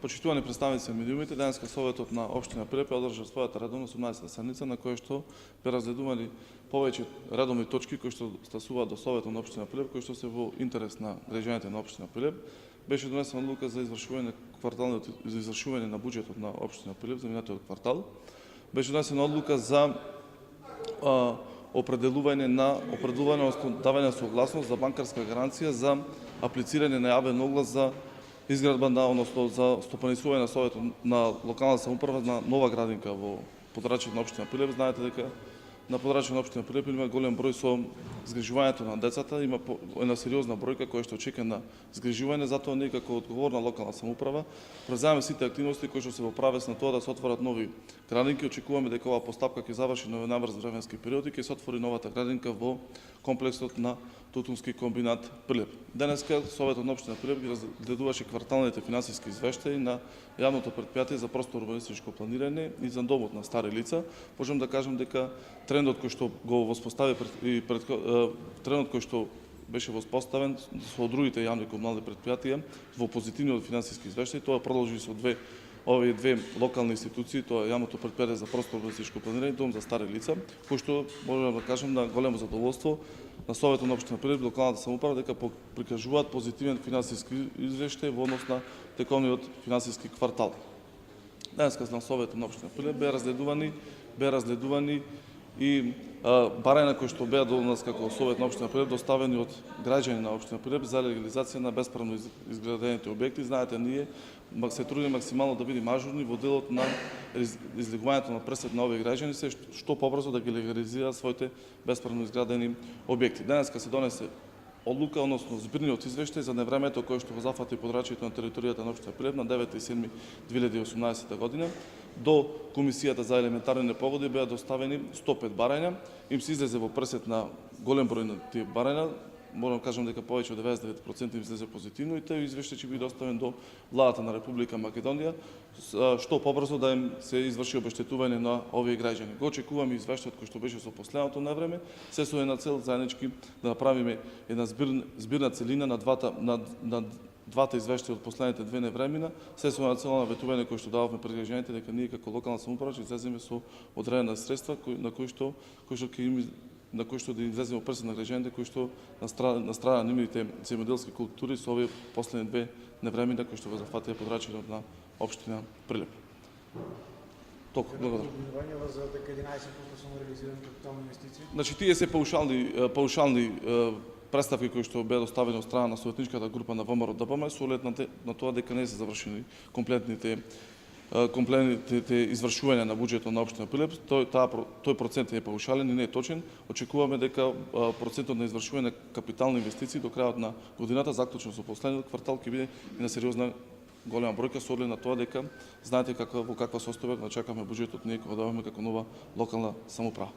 Почитувани представници на медиумите, денеска Советот на општина Прилеп одржа својата редовна 18-та седница на која што бе разгледувани повеќе редовни точки кои што стасуваат до Советот на општина Прилеп, кои што се во интерес на граѓаните на општина Прилеп. Беше донесена одлука за извршување на буџетот на општина Прилеп за минатиот квартал. Беше донесена одлука за определување, давање на согласност за банкарска гаранција за аплицирање на јавен оглас за изградба односно за стопанисување на Советот на локална самоуправа на нова градинка во подрачјето на општина Прилеп. Знаете дека на подрачјето на општина Прилеп има голем број со згрижувањето на децата, има една сериозна бројка која што чека на згрижување, затоа ние како одговорна локална самоуправа преземаме сите активности кои што се во правец на тоа да се отворат нови градинки. Очекуваме дека оваа постапка ќе заврши на набрз временски период и ќе се отвори новата градинка во комплексот на Тутунски комбинат Прилеп. Денеска Советот на општина Прилеп ги разгледуваше кварталните финансиски извештаи на јавното претпријатие за просторно урбанистичко планирање и за домот на стари лица. Можам да кажам дека трендот кој што го воспостави трендот кој што беше воспоставен со другите јавни комунални претпријатија во позитивниот финансиски извештај, тоа продолжи со овие две локални институции, тоа е јавното претпријатие за просторно урбанистичко планирање и дом за стари лица, кој што можам да кажам на големо задоволство на Советот на општина Прилеп, локалната самоуправа, дека прикажуваат позитивен финансиски извештај во однос на тековниот финансиски квартал. Денеска на Советот на општина Прилеп беа разгледувани и барања кои што беа до нас како Совет на општина Прилеп доставени од граѓани на општина Прилеп за легализација на бесправно изградените објекти. Знаете, ние се трудиме максимално да бидеме ажурни во делот на излегувањето на пресет на овие граѓани, се што побрзо да ги легализираат своите бесправно изградени објекти. Денеска се донесе одлука, односно збирниот извештај за невремето кое што го зафати подрачјето на територијата на општина Прилеп на 9.7.2018 година. До Комисијата за елементарни непогоди беа доставени 105 барања. Им се излезе во пресет на голем број на тие барања. Морам да кажам дека повеќе од 99% им излезе позитивно и тој извештај ќе биде доставен до владата на Република Македонија, што побрзо да им се изврши обештетување на овие граѓани. Го очекуваме извештајот кој што беше со последното навреме, се со една цел заеднички да направиме една збирна целина на двата извештаи од последните две невремина, се со една цел на ветување кој што дававме пред граѓаните дека ние како локална самоуправа ќе излеземе со одредена средства на кои што да излеземе во пресет на граѓаните кои што на страна на нивните земјоделски култури со овие последни две невремина кои што го зафатија подрачјето на општина Прилеп. Толку, благодарам. За дека 11% се реализирани капитални инвестиции? Значи, тие се паушални представки кои што беа доставени од страна на советничката група на ВМРО ДПМ со оглед на тоа дека не се завршени комплетните извршувања на буџетот на општина Прилеп. Тој процент е паушален и не е точен. Очекуваме дека процентот на извршување на капитални инвестиции до крајот на годината, заклучно со последниот квартал, ќе биде една сериозна голема бројка со оглед на тоа дека знаете во каква состојба чакаме буџетот ние кога доаѓаме како нова локална самоуправа.